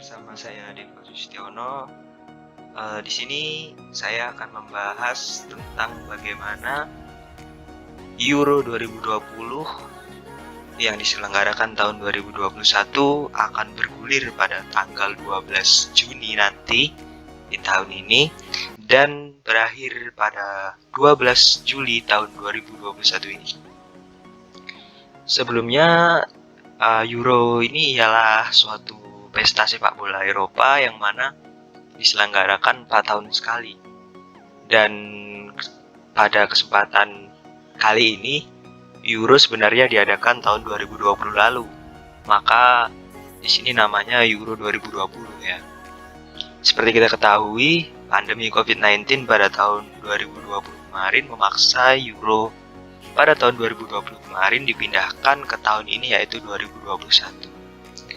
bersama saya Devo Sustiono. Di sini saya akan membahas tentang bagaimana Euro 2020 yang diselenggarakan tahun 2021 akan bergulir pada tanggal 12 Juni nanti di tahun ini dan berakhir pada 12 Juli tahun 2021 ini. Sebelumnya, Euro ini ialah suatu pesta sepak bola Eropa yang mana diselenggarakan 4 tahun sekali. Dan pada kesempatan kali ini Euro sebenarnya diadakan tahun 2020 lalu. Maka di sini namanya Euro 2020 ya. Seperti kita ketahui, pandemi COVID-19 pada tahun 2020 kemarin memaksa Euro pada tahun 2020 kemarin dipindahkan ke tahun ini, yaitu 2021.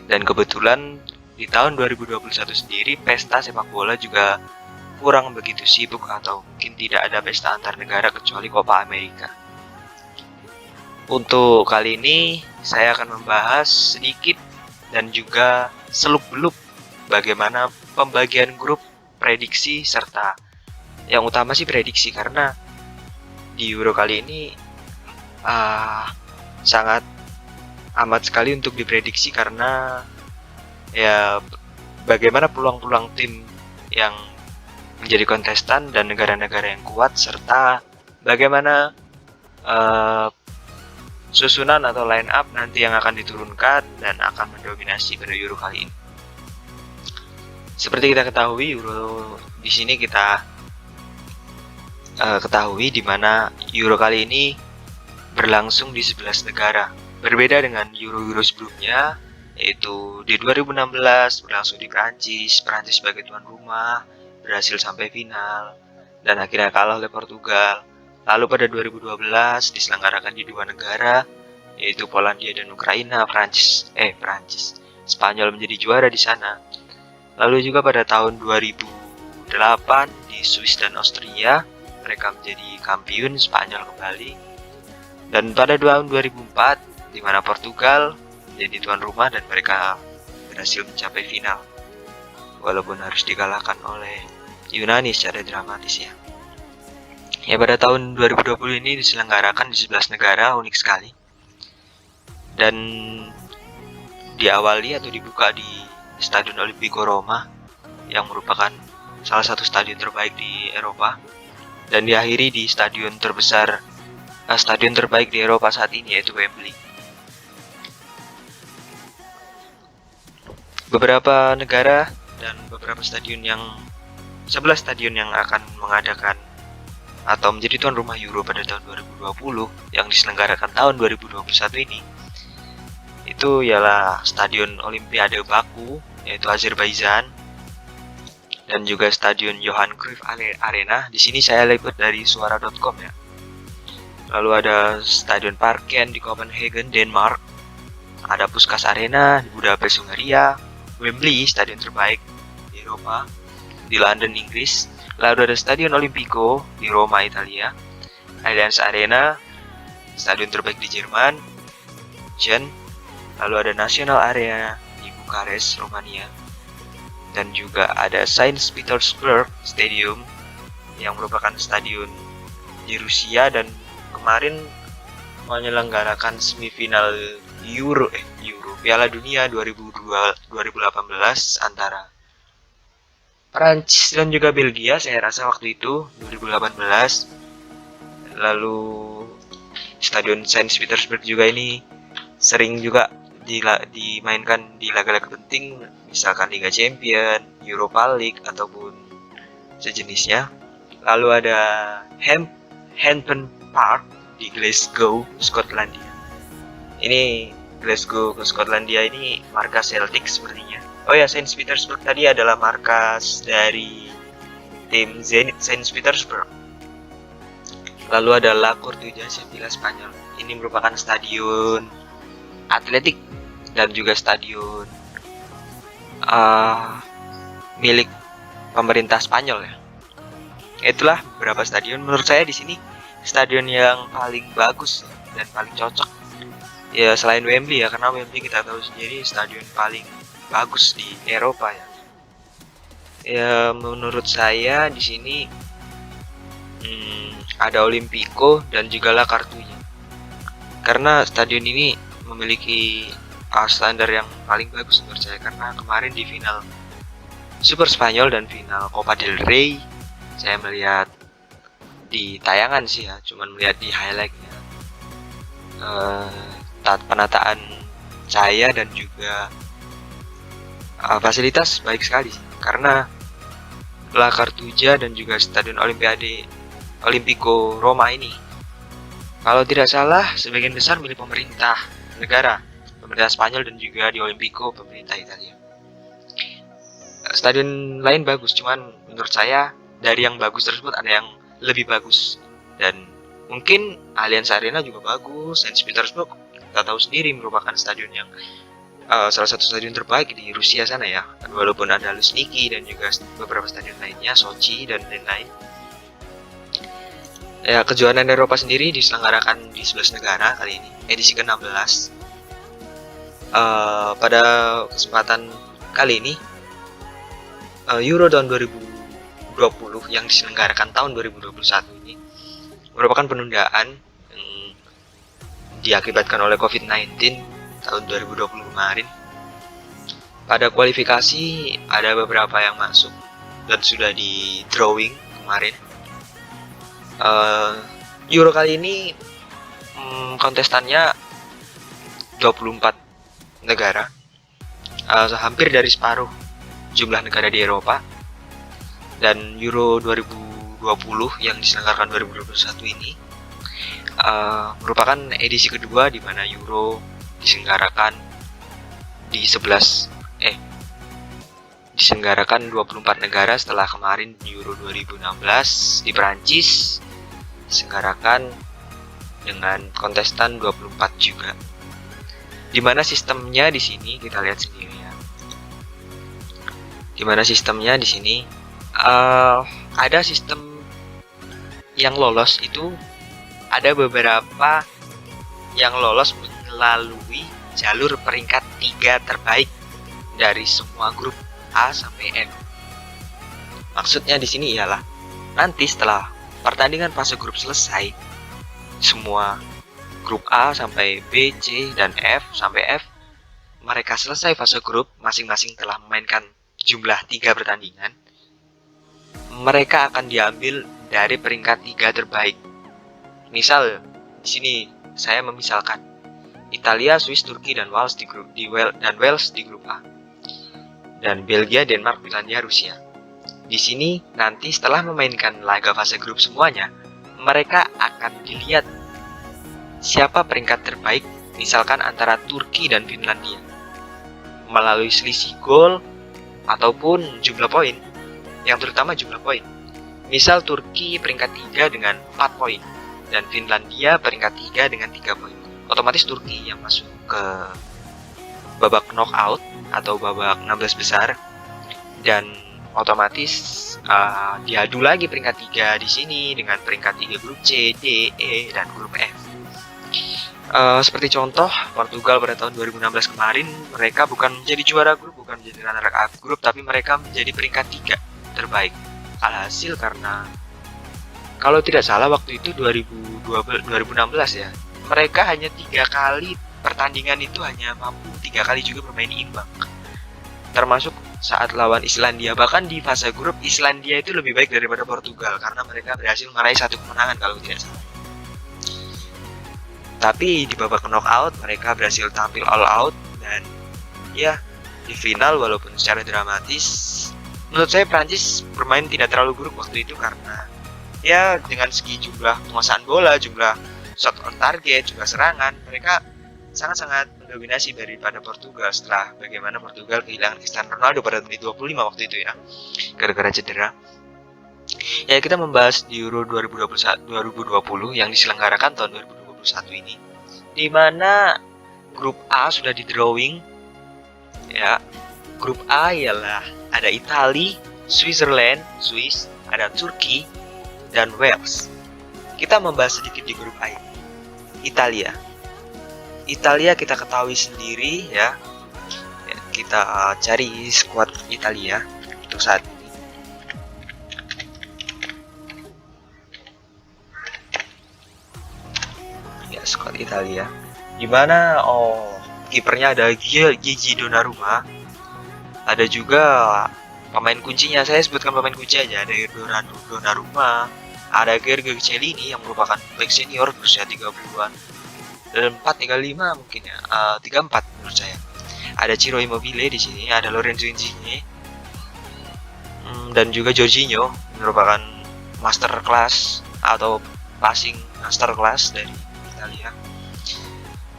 Dan kebetulan di tahun 2021 sendiri pesta sepak bola juga kurang begitu sibuk atau mungkin tidak ada pesta antar negara kecuali Copa America. Untuk kali ini saya akan membahas sedikit dan juga seluk-beluk bagaimana pembagian grup, prediksi, serta yang utama sih prediksi, karena di Euro kali ini sangat amat sekali untuk diprediksi karena ya bagaimana peluang-peluang tim yang menjadi kontestan dan negara-negara yang kuat, serta bagaimana susunan atau line up nanti yang akan diturunkan dan akan mendominasi pada Euro kali ini. Seperti kita ketahui, Euro di sini kita ketahui di mana Euro kali ini berlangsung di 11 negara. Berbeda dengan Euro-Euro sebelumnya, yaitu di 2016 berlangsung di Prancis sebagai tuan rumah, berhasil sampai final, dan akhirnya kalah oleh Portugal. Lalu pada 2012 diselenggarakan di 2 negara, yaitu Polandia dan Ukraina. Spanyol menjadi juara di sana. Lalu juga pada tahun 2008 di Swiss dan Austria, mereka menjadi kampiun, Spanyol kembali. Dan pada tahun 2004, di mana Portugal menjadi tuan rumah dan mereka berhasil mencapai final, walaupun harus dikalahkan oleh Yunani secara dramatis ya. Ya, pada tahun 2020 ini diselenggarakan di 11 negara, unik sekali. Dan diawali atau dibuka di Stadion Olimpico Roma yang merupakan salah satu stadion terbaik di Eropa, dan diakhiri di stadion terbaik di Eropa saat ini, yaitu Wembley. Beberapa negara dan beberapa stadion 11 stadion yang akan mengadakan atau menjadi tuan rumah Euro pada tahun 2020 yang diselenggarakan tahun 2021 ini, itu ialah Stadion Olimpiade Baku, yaitu Azerbaijan, dan juga Stadion Johan Cruyff Arena. Di sini saya liput dari suara.com ya. Lalu ada Stadion Parken di Copenhagen, Denmark. Ada Puskas Arena di Budapest, Hungaria. Wembley, stadion terbaik di Eropa, di London, Inggris. Lalu ada Stadion Olimpico di Roma, Italia. Allianz Arena, stadion terbaik di Jerman. Lalu ada National Arena di Bukares, Romania. Dan juga ada Saint Petersburg Stadium yang merupakan stadion di Rusia dan kemarin menyelenggarakan semifinal Euro Piala Dunia 2018 antara Prancis dan juga Belgia, saya rasa waktu itu 2018. Lalu Stadion Saint Petersburg juga ini sering juga dimainkan di laga-laga penting, misalkan Liga Champion, Europa League ataupun sejenisnya. Lalu ada Hampden Park di Glasgow, Skotlandia. Ini Glasgow ke Skotlandia ini markas Celtic sepertinya. Oh ya, Saint Petersburg tadi adalah markas dari tim Zenit Saint Petersburg. Lalu ada La Cortuja, Sevilla, Spanyol. Ini merupakan stadion atletik dan juga stadion milik pemerintah Spanyol ya. Itulah beberapa stadion menurut saya di sini stadion yang paling bagus dan paling cocok. Ya selain Wembley ya, karena Wembley kita tahu sendiri stadion paling bagus di Eropa ya. Ya menurut saya di sini ada Olimpico dan juga La Cartuja. Karena stadion ini memiliki standar yang paling bagus menurut saya, karena kemarin di final Super Spanyol dan final Copa del Rey saya melihat di tayangan sih ya, cuman melihat di highlightnya. Penataan saya dan juga fasilitas baik sekali karena La Cartuja dan juga Stadion Olimpico Roma ini, kalau tidak salah sebagian besar milik pemerintah Spanyol, dan juga di Olimpico pemerintah Italia. Stadion lain bagus, cuman menurut saya dari yang bagus tersebut ada yang lebih bagus, dan mungkin Allianz Arena juga bagus. Saint Petersburg kita tahu sendiri merupakan stadion yang salah satu stadion terbaik di Rusia sana ya, walaupun ada Luzhniki dan juga beberapa stadion lainnya, Sochi dan lain-lain. Ya, kejuaraan Eropa sendiri diselenggarakan di 11 negara kali ini, edisi ke-16. Pada kesempatan kali ini Euro tahun 2020 yang diselenggarakan tahun 2021 ini merupakan penundaan yang diakibatkan oleh COVID-19 tahun 2020 kemarin. Pada kualifikasi ada beberapa yang masuk dan sudah di drawing kemarin. Euro kali ini kontestannya 24 negara, hampir dari separuh jumlah negara di Eropa. Dan Euro 2020 yang diselenggarakan 2021 ini merupakan edisi kedua di mana Euro diselenggarakan diselenggarakan 24 negara setelah kemarin Euro 2016 di Perancis diselenggarakan dengan kontestan 24 juga. Dimana sistemnya di sini kita lihat sendiri ya. Dimana sistemnya di sini ada sistem yang lolos itu, ada beberapa yang lolos melalui jalur peringkat 3 terbaik dari semua grup A sampai F. Maksudnya di sini ialah nanti setelah pertandingan fase grup selesai, semua grup A sampai B, C, dan F sampai F mereka selesai fase grup, masing-masing telah memainkan jumlah 3 pertandingan. Mereka akan diambil dari peringkat 3 terbaik. Misal di sini saya memisalkan Italia, Swiss, Turki, dan Wales di grup A, dan Belgia, Denmark, Finlandia, Rusia. Di sini nanti setelah memainkan laga fase grup semuanya, mereka akan dilihat siapa peringkat terbaik, misalkan antara Turki dan Finlandia, melalui selisih gol ataupun jumlah poin, yang terutama jumlah poin. Misal Turki peringkat 3 dengan 4 poin dan Finlandia peringkat 3 dengan 3 poin. Otomatis Turki yang masuk ke babak knockout atau babak 16 besar, dan otomatis diadu lagi peringkat 3 di sini dengan peringkat 3 grup C, D, E, dan grup F. Seperti contoh Portugal pada tahun 2016 kemarin, mereka bukan menjadi juara grup, bukan menjadi runner-up grup, tapi mereka menjadi peringkat 3 terbaik. Alhasil karena kalau tidak salah waktu itu 2016 ya, mereka hanya 3 kali pertandingan itu hanya mampu 3 kali juga bermain imbang, termasuk saat lawan Islandia. Bahkan di fase grup Islandia itu lebih baik daripada Portugal karena mereka berhasil meraih 1 kemenangan kalau tidak salah. Tapi di babak knockout mereka berhasil tampil all out, dan ya di final walaupun secara dramatis, menurut saya Prancis bermain tidak terlalu buruk waktu itu karena ya dengan segi jumlah penguasaan bola, jumlah shot on target, jumlah serangan, mereka sangat-sangat mendominasi daripada Portugal setelah bagaimana Portugal kehilangan Cristiano Ronaldo pada menit 25 waktu itu ya, gara-gara cedera. Ya, kita membahas di Euro 2020 yang diselenggarakan tahun 2021 ini, di mana grup A sudah di drawing ya. Grup A ialah ada Italia, Switzerland, Swiss, ada Turki, dan Wales. Kita membahas sedikit di grup A ini. Italia kita ketahui sendiri ya, kita cari skuad Italia untuk saat ini. Ya, skuad Italia. Dimana kipernya ada Gigi Donnarumma. Ada juga pemain kuncinya, saya sebutkan pemain kunci aja. Ada Eduardo Donnarumma, ada Giorgio Chiellini yang merupakan back senior berusia 30-an. Dan 4-3-5 mungkin ya, 3-4 menurut saya. Ada Ciro Immobile di sini, ada Lorenzo Insigne, dan juga Jorginho merupakan master class atau passing master class dari Italia.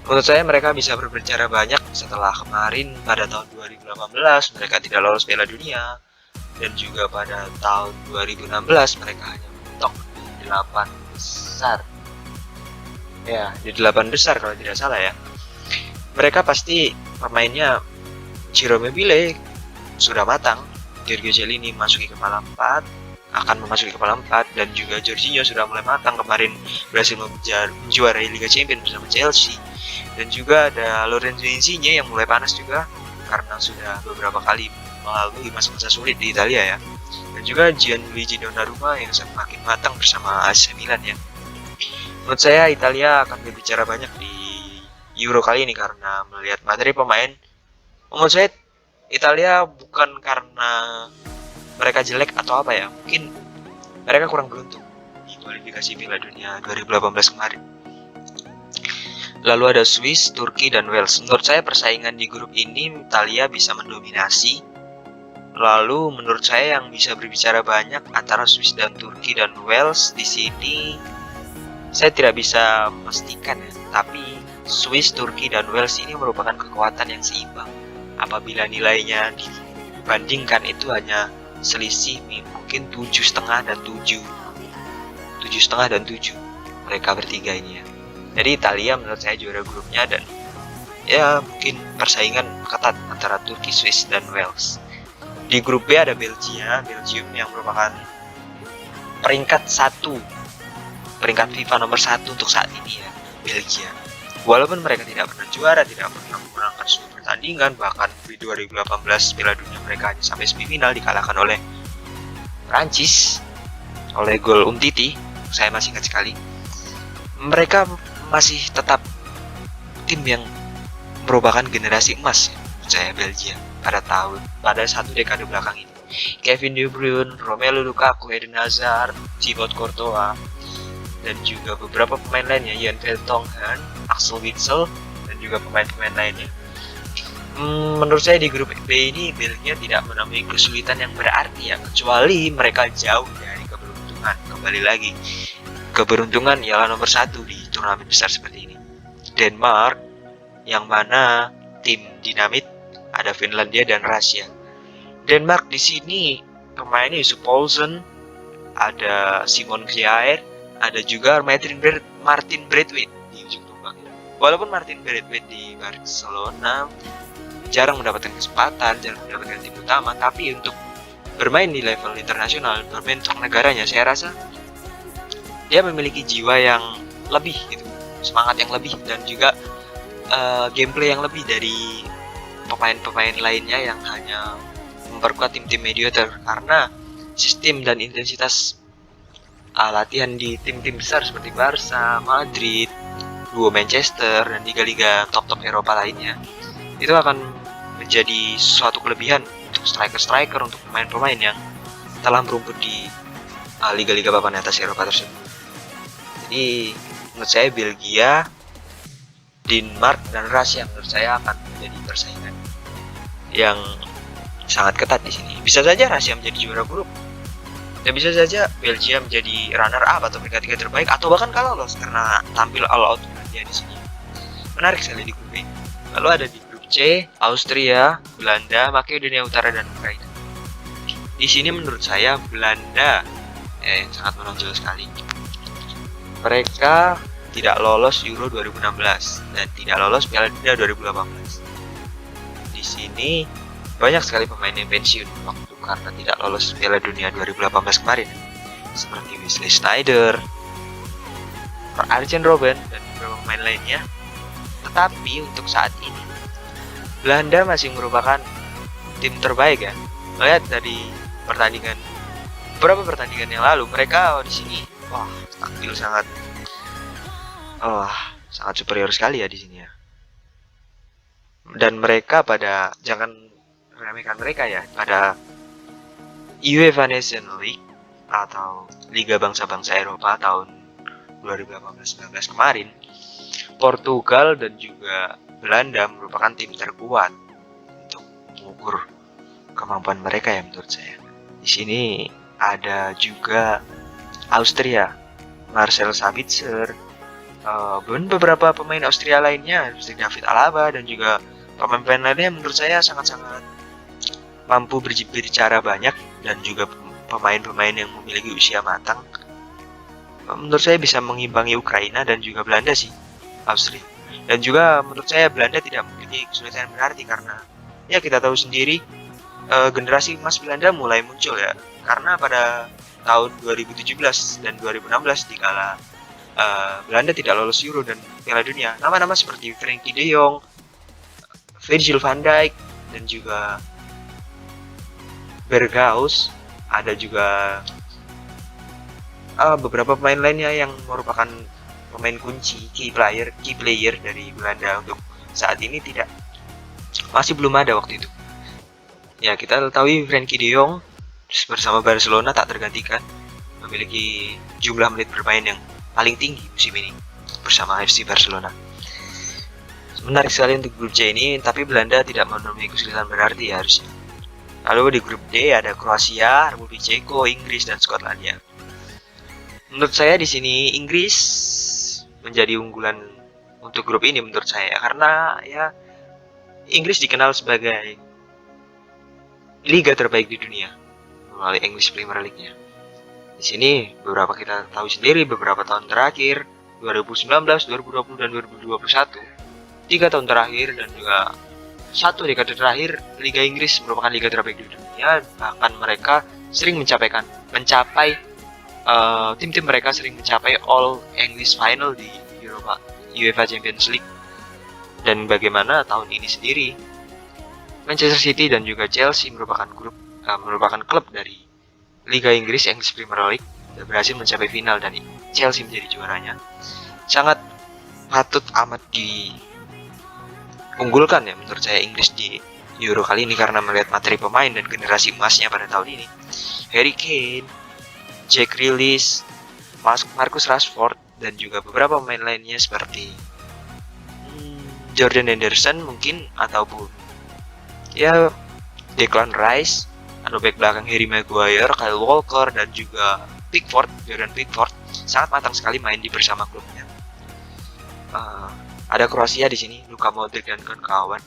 Menurut saya mereka bisa berbicara banyak setelah kemarin pada tahun 2018 mereka tidak lolos Piala Dunia, dan juga pada tahun 2016 mereka hanya mentok di 8 besar. Ya, di 8 besar kalau tidak salah ya. Mereka pasti pemainnya Ciro Immobile sudah matang, Giorgio Chiellini memasuki kepala 4, akan memasuki kepala 4, dan juga Jorginho sudah mulai matang, kemarin berhasil menjuarai Liga Champions bersama Chelsea. Dan juga ada Lorenzo Insigne yang mulai panas juga karena sudah beberapa kali melalui masa-masa sulit di Italia ya. Dan juga Gianluigi Donnarumma yang semakin matang bersama AC Milan ya. Menurut saya Italia akan berbicara banyak di Euro kali ini karena melihat materi pemain. Menurut saya Italia bukan karena mereka jelek atau apa ya, mungkin mereka kurang beruntung di kualifikasi Piala Dunia 2018 kemarin. Lalu ada Swiss, Turki, dan Wales. Menurut saya persaingan di grup ini Italia bisa mendominasi. Lalu menurut saya yang bisa berbicara banyak antara Swiss dan Turki dan Wales di sini saya tidak bisa memastikan ya. Tapi Swiss, Turki, dan Wales ini merupakan kekuatan yang seimbang. Apabila nilainya dibandingkan itu hanya selisih mungkin 7,5 dan 7. 7,5 dan 7 mereka bertiga ini ya. Jadi Italia menurut saya juara grupnya, dan ya mungkin persaingan ketat antara Turki, Swiss, dan Wales. Di grup B ada Belgium yang merupakan peringkat FIFA nomor 1 untuk saat ini ya, Belgia. Walaupun mereka tidak pernah juara, tidak pernah memenangkan seluruh pertandingan, bahkan di 2018 Piala Dunia mereka hanya sampai semifinal dikalahkan oleh Prancis oleh gol Umtiti, saya masih ingat sekali. Mereka masih tetap tim yang merupakan generasi emas ya, saya Belgia pada satu dekade belakang ini. Kevin De Bruyne, Romelu Lukaku, Eden Hazard, Thibaut Courtois, dan juga beberapa pemain lainnya, Jan Vertonghen, Axel Witsel, dan juga pemain-pemain lainnya. Menurut saya di grup B ini Belgia tidak menemui kesulitan yang berarti ya, kecuali mereka jauh dari keberuntungan. Kembali lagi, keberuntungan ialah nomor 1 di turnamen besar seperti ini. Denmark, yang mana tim dinamit, ada Finlandia dan Rusia. Denmark di sini pemainnya Yusuf Poulsen, ada Simon Kjaer, ada juga Martin Braithwaite di ujung tombak. Walaupun Martin Braithwaite di Barcelona jarang mendapatkan kesempatan, jarang mendapatkan tim utama, tapi untuk bermain di level internasional, bermain untuk negaranya, saya rasa dia memiliki jiwa yang lebih gitu, semangat yang lebih, dan juga gameplay yang lebih dari pemain-pemain lainnya yang hanya memperkuat tim-tim mediocre, karena sistem dan intensitas latihan di tim-tim besar seperti Barca, Madrid, duo Manchester, dan liga-liga top-top Eropa lainnya itu akan menjadi suatu kelebihan untuk striker-striker, untuk pemain-pemain yang telah merumput di liga-liga papan atas Eropa tersebut. Jadi menurut saya Belgia, Denmark, dan Rusia menurut saya akan menjadi persaingan yang sangat ketat di sini. Bisa saja Rusia menjadi juara grup, dan bisa saja Belgia menjadi runner up atau peringkat 3 terbaik, atau bahkan kalah lolos karena tampil all out dia di sini. Menarik sekali di grup ini. Lalu ada di grup C, Austria, Belanda, Makedonia Utara, dan Ukraina. Di sini menurut saya Belanda sangat menonjol sekali. Mereka tidak lolos Euro 2016 dan tidak lolos Piala Dunia 2018. Di sini banyak sekali pemain yang pensiun waktu karena tidak lolos Piala Dunia 2018 kemarin, seperti Wesley Sneijder, Arjen Robben, dan beberapa pemain lainnya. Tetapi untuk saat ini Belanda masih merupakan tim terbaik ya. Melihat dari pertandingan beberapa pertandingan yang lalu, mereka di sini wah tampil sangat superior sekali ya di sini ya. Dan mereka jangan remehkan mereka ya, pada UEFA Nations League atau Liga Bangsa-Bangsa Eropa tahun 2018-19 kemarin, Portugal dan juga Belanda merupakan tim terkuat untuk mengukur kemampuan mereka ya menurut saya. Di sini ada juga Austria, Marcel Sabitzer, dan beberapa pemain Austria lainnya seperti David Alaba dan juga pemain-pemain lainnya menurut saya sangat-sangat mampu berbicara banyak, dan juga pemain-pemain yang memiliki usia matang. Menurut saya bisa mengimbangi Ukraina dan juga Belanda sih, Austria. Dan juga menurut saya Belanda tidak memiliki kesulitan berarti karena ya kita tahu sendiri generasi emas Belanda mulai muncul ya. Karena pada tahun 2017 dan 2016 dikala Belanda tidak lolos Euro dan Piala Dunia, nama-nama seperti Frenkie de Jong, Virgil van Dijk, dan juga Berghaus, ada juga beberapa pemain lainnya yang merupakan pemain kunci, key player dari Belanda untuk saat ini masih belum ada waktu itu. Ya, kita ketahui Frenkie de Jong bersama Barcelona tak tergantikan, memiliki jumlah menit bermain yang paling tinggi musim ini bersama FC Barcelona. Menarik sekali untuk grup C ini, tapi Belanda tidak menemui kesulitan berarti ya harusnya. Lalu di grup D ada Kroasia, Republik Ceko, Inggris, dan Skotlandia. Menurut saya di sini Inggris menjadi unggulan untuk grup ini menurut saya, karena ya Inggris dikenal sebagai liga terbaik di dunia melalui English Premier League-nya. Di sini kita tahu sendiri beberapa tahun terakhir 2019, 2020, dan 2021, 3 tahun terakhir dan juga 1 dekade terakhir, Liga Inggris merupakan liga terbaik di dunia. Bahkan mereka sering tim-tim mereka sering mencapai All English Final di UEFA Champions League. Dan bagaimana tahun ini sendiri, Manchester City dan juga Chelsea merupakan klub dari Liga Inggris, English Premier League, dan berhasil mencapai final dan Chelsea menjadi juaranya. Sangat patut amat diunggulkan ya menurut saya Inggris di Euro kali ini, karena melihat materi pemain dan generasi emasnya pada tahun ini. Harry Kane, Jack Grealish, Marcus Rashford, dan juga beberapa pemain lainnya seperti Jordan Henderson mungkin, ataupun ya Declan Rice, atau back belakang Harry Maguire, Kyle Walker, dan juga Jordan Pickford sangat matang sekali main di bersama klubnya. Ada Kroasia di sini, Luka Modric dan kawan-kawan.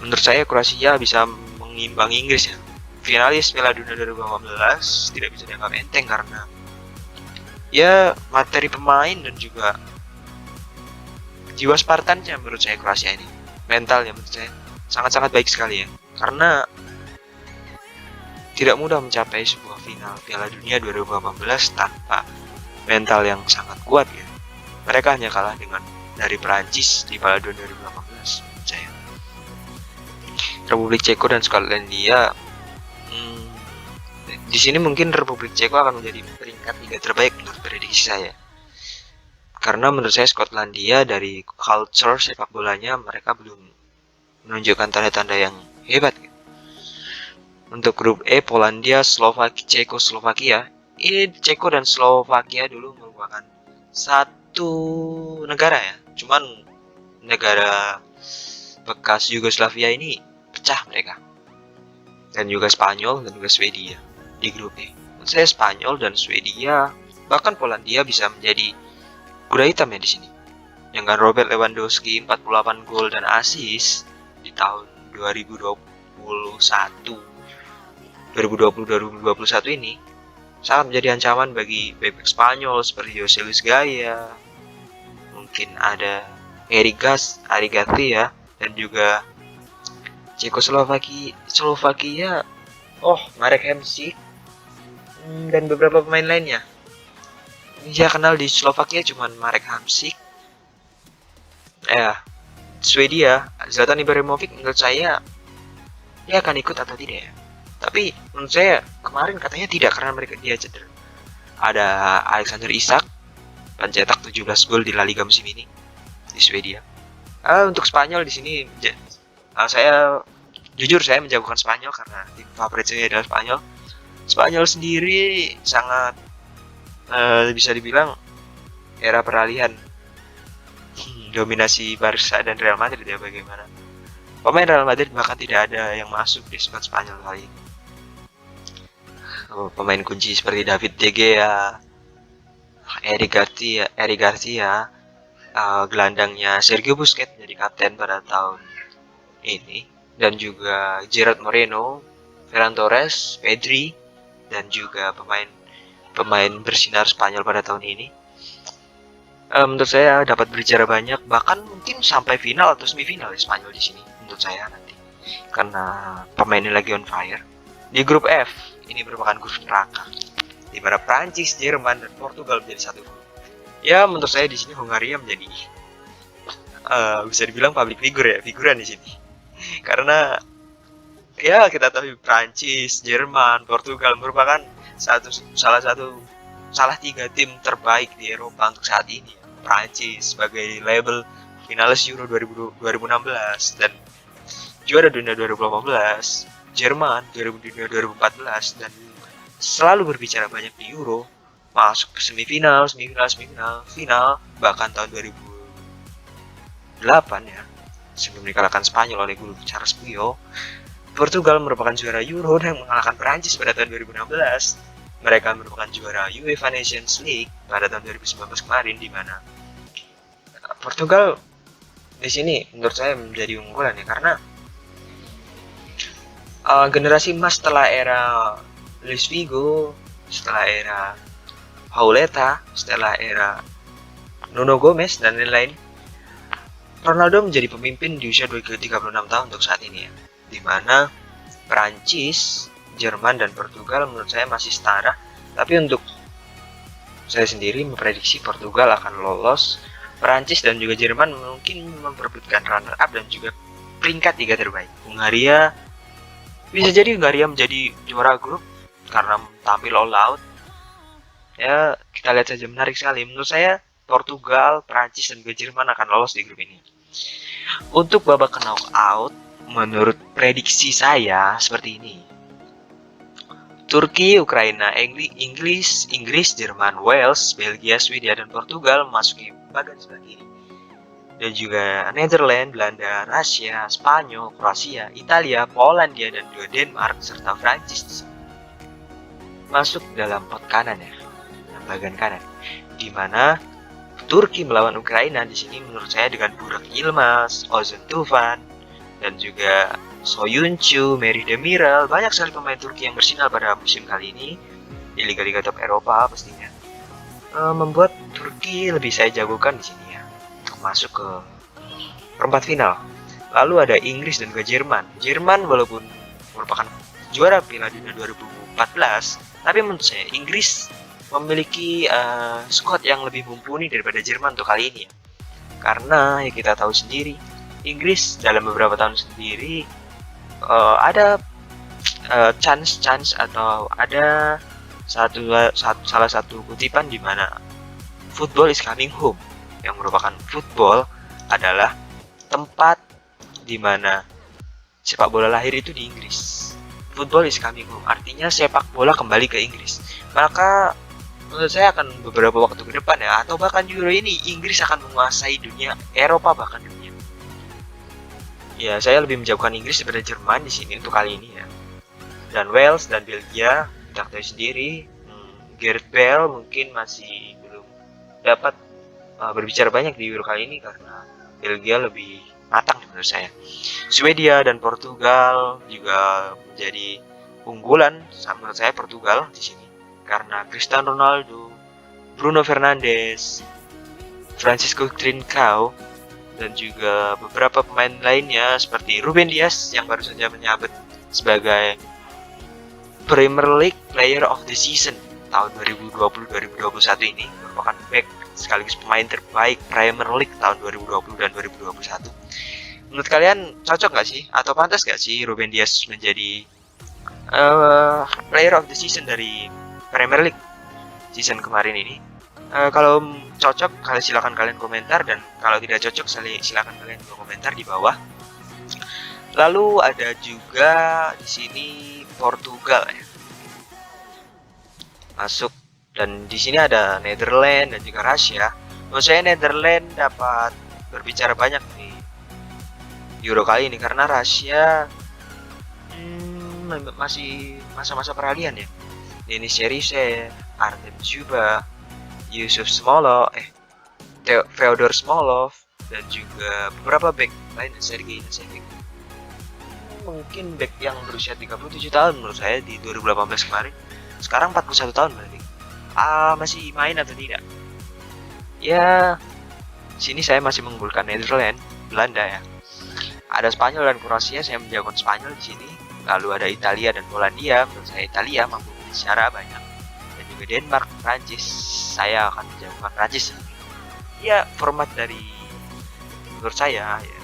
Menurut saya Kroasia bisa mengimbangi Inggris ya. Finalis Piala Dunia 2018 tidak bisa dianggap enteng karena ya materi pemain dan juga jiwa Spartannya menurut saya Kroasia ini. Mentalnya menurut saya sangat-sangat baik sekali ya. Karena tidak mudah mencapai sebuah final Piala Dunia 2018 tanpa mental yang sangat kuat ya. Mereka hanya kalah dari Perancis di Piala Dunia 2018 menurut saya. Republik Ceko dan Skotlandia, di sini mungkin Republik Ceko akan menjadi peringkat 3 terbaik menurut prediksi saya. Karena menurut saya Skotlandia dari culture sepak bolanya mereka belum menunjukkan tanda-tanda yang hebat. Untuk grup E, Polandia, Ceko-Slovakia. Ini Ceko dan Slovakia dulu merupakan satu negara ya. Cuman negara bekas Yugoslavia ini pecah mereka. Dan juga Spanyol dan juga Swedia di grup E. Menurut saya Spanyol dan Swedia, bahkan Polandia bisa menjadi kuda hitam ya di sini. Dengan Robert Lewandowski 48 gol dan assist di tahun 2020-2021 ini sangat menjadi ancaman bagi bek Spanyol seperti Jose Luis Gaya, mungkin ada Eric Garcia, dan juga Slovakia, Marek Hamsik, dan beberapa pemain lainnya. Yang kenal di Slovakia cuma Marek Hamsik, Swedia, Zlatan Ibrahimovic menurut saya dia akan ikut atau tidak ya. Tapi menurut saya kemarin katanya tidak karena dia cedera. Ada Alexander Isak pencetak 17 gol di La Liga musim ini di Swedia. Untuk Spanyol di sini saya jujur saya menjagokan Spanyol karena tim favorit saya adalah Spanyol. Spanyol sendiri sangat bisa dibilang era peralihan dominasi Barca dan Real Madrid ya bagaimana. Pemain Real Madrid bahkan tidak ada yang masuk di squad Spanyol kali ini. Pemain kunci seperti David De Gea, Eric Garcia, gelandangnya Sergio Busquets jadi kapten pada tahun ini, dan juga Gerard Moreno, Ferran Torres, Pedri, dan juga pemain bersinar Spanyol pada tahun ini. Menurut saya dapat berbicara banyak, bahkan mungkin sampai final atau semifinal Spanyol di sini menurut saya nanti, karena pemainnya lagi on fire. Di grup F ini merupakan grup neraka, di mana Prancis, Jerman, dan Portugal menjadi satu grup. Ya menurut saya di sini Hungaria menjadi bisa dibilang public figure ya, figuran di sini, karena ya kita tahu Prancis, Jerman, Portugal merupakan salah tiga tim terbaik di Eropa untuk saat ini. Prancis sebagai label finalis Euro 2016 dan juara dunia 2018, Jerman dunia 2014, dan selalu berbicara banyak di Euro, masuk ke semifinal, final, bahkan tahun 2008 ya, sebelum dikalahkan Spanyol oleh guru Charles Puyol. Portugal merupakan juara Euro dan mengalahkan Prancis pada tahun 2016. Mereka merupakan juara UEFA Nations League pada tahun 2019 kemarin, di mana Portugal di sini menurut saya menjadi unggulan ya, karena generasi emas setelah era Luis Figo, setelah era Pauleta, setelah era Nuno Gomes dan lain-lain, Ronaldo menjadi pemimpin di usia 36 tahun untuk saat ini ya, di mana Prancis, Jerman, dan Portugal menurut saya masih setara. Tapi untuk saya sendiri memprediksi Portugal akan lolos, Prancis dan juga Jerman mungkin memperebutkan runner up dan juga peringkat 3 terbaik. Bisa jadi Hungaria menjadi juara grup karena tampil all out. Ya kita lihat saja, menarik sekali. Menurut saya Portugal, Prancis, dan juga Jerman akan lolos di grup ini. Untuk babak knockout, menurut prediksi saya seperti ini: Turki, Ukraina, Inggris, Jerman, Wales, Belgia, Swedia, dan Portugal memasuki bagian sebelah kiri. Dan juga Netherlands, Belanda, Rusia, Spanyol, Kroasia, Italia, Polandia, dan juga Denmark serta Prancis masuk dalam pot kanan ya, bagian kanan, di mana Turki melawan Ukraina di sini menurut saya dengan Burak Yilmaz, Ozan Tufan, dan juga Soyuncu, Merih Demiral, banyak sekali pemain Turki yang bersinar pada musim kali ini di liga-liga top Eropa pastinya. Membuat Turki lebih saya jagokan di sini ya, untuk masuk ke perempat final. Lalu ada Inggris dan juga Jerman. Jerman walaupun merupakan juara Piala Dunia 2014, tapi menurut saya Inggris memiliki squad yang lebih mumpuni daripada Jerman untuk kali ini ya. Karena ya kita tahu sendiri, Inggris dalam beberapa tahun sendiri ada chance atau ada salah satu kutipan di mana football is coming home, yang merupakan football adalah tempat di mana sepak bola lahir itu di Inggris. Football is coming home artinya sepak bola kembali ke Inggris. Maka menurut saya akan beberapa waktu ke depan ya, atau bahkan Euro ini, Inggris akan menguasai dunia, Eropa bahkan dunia. Ya, saya lebih menjagokan Inggris daripada Jerman di sini untuk kali ini ya. Dan Wales dan Belgia, kita tahu sendiri, Gareth Bale mungkin masih belum dapat berbicara banyak di Euro kali ini karena Belgia lebih matang menurut saya. Swedia dan Portugal juga menjadi unggulan menurut saya Portugal di sini karena Cristiano Ronaldo, Bruno Fernandes, Francisco Trincao, dan juga beberapa pemain lainnya seperti Ruben Dias yang baru saja menyabet sebagai Premier League Player of the Season tahun 2020-2021 ini merupakan back sekaligus pemain terbaik Premier League tahun 2020 dan 2021. Menurut kalian cocok nggak sih atau pantas nggak sih Ruben Dias menjadi Player of the Season dari Premier League season kemarin ini? Kalau cocok, silakan kalian komentar, dan kalau tidak cocok, silakan kalian komentar di bawah. Lalu ada juga di sini Portugal ya, masuk, dan di sini ada Netherlands dan juga Rusia. Menurut saya Netherlands dapat berbicara banyak di Euro kali ini karena Rusia masih masa-masa peralihan ya. Denis Serisev, Artem Dzyuba, Yusuf Smolov, Fyodor Smolov, dan juga beberapa back lain, Sergei Nasevic. Mungkin back yang berusia 37 tahun menurut saya di 2018 kemarin. Sekarang 41 tahun berarti. Masih main atau tidak? Ya, sini saya masih mengunggulkan Netherlands, Belanda ya. Ada Spanyol dan Kroasia, saya menjagokan Spanyol di sini. Lalu ada Italia dan Polandia, menurut saya Italia mampu secara banyak. Dan juga Denmark, Prancis, saya akan menjagokan Prancis. Ya, format dari menurut saya ya.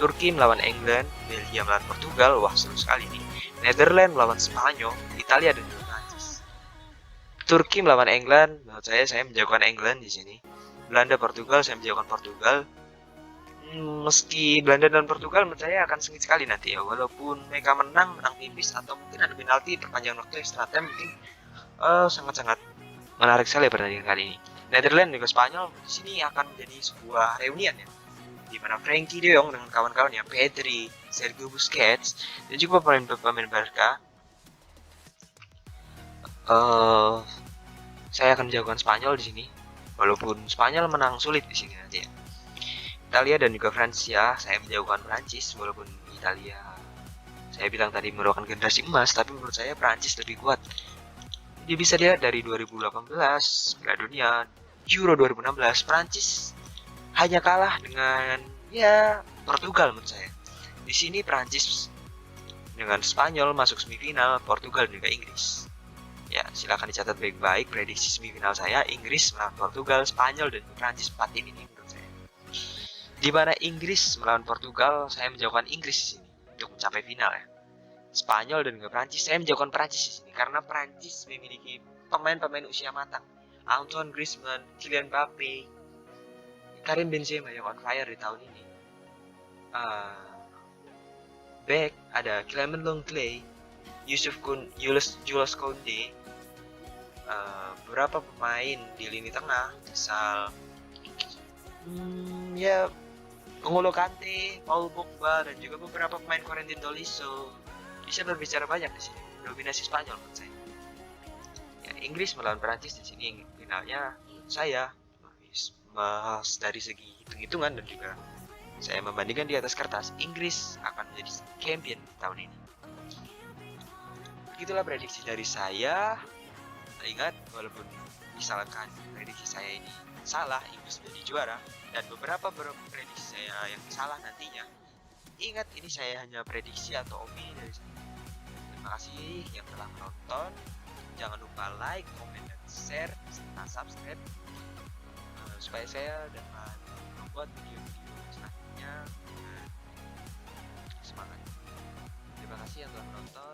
Turki melawan England, Belgia melawan Portugal, wah seru sekali nih. Netherlands melawan Spanyol, Italia dan juga Prancis. Turki melawan England, menurut saya menjagokan England di sini. Belanda Portugal, saya menjagokan Portugal. Meski Belanda dan Portugal menurut saya akan sengit sekali nanti ya, walaupun mereka menang tipis atau mungkin ada penalti perpanjangan waktu extra time, mungkin sangat-sangat menarik sekali pertandingan kali ini. Netherlands juga Spanyol di sini akan menjadi sebuah reunian ya, di mana Frankie De Jong dengan kawan-kawannya Pedri, Sergio Busquets, dan juga pemain-pemain Barca. Saya akan menjagokan Spanyol di sini, walaupun Spanyol menang sulit di sini nanti ya. Italia dan juga Francia, saya menjagokan Prancis, walaupun Italia saya bilang tadi merupakan generasi emas, tapi menurut saya Prancis lebih kuat. Dia bisa lihat dari 2018 Piala Dunia, Euro 2016, Prancis hanya kalah dengan ya Portugal menurut saya. Di sini Prancis dengan Spanyol masuk semifinal, Portugal dan juga Inggris. Ya, silakan dicatat baik-baik prediksi semifinal saya, Inggris melawan Portugal, Spanyol dan Prancis, 4 tim ini menurut saya. Di mana Inggris melawan Portugal, saya menjagokan Inggris di sini untuk mencapai final ya. Spanyol dan juga Prancis, saya menjagokan Prancis di sini karena Prancis memiliki pemain-pemain usia matang. Antoine Griezmann, Kylian Mbappe, Karim Benzema yang on fire di tahun ini. Back ada Clement Lenglet, Jules Koundé, beberapa pemain di lini tengah, misal ya N'Golo Kante, Paul Pogba, dan juga beberapa pemain Corentin Tolisso bisa berbicara banyak di sini. Dominasi Spanyol menurut saya. Ya, Inggris melawan Prancis di sini finalnya saya bahas dari segi hitung-hitungan dan juga saya membandingkan di atas kertas, Inggris akan menjadi champion tahun ini. Begitulah prediksi dari saya. Ingat, walaupun misalkan prediksi saya ini salah, Inggris menjadi juara, dan beberapa prediksi saya yang salah nantinya, ingat ini saya hanya prediksi atau opini dari saya. Terima kasih yang telah menonton. Jangan lupa like, comment, dan share, serta subscribe supaya saya dapat membuat video-video selanjutnya dengan semangat. Terima kasih yang telah menonton.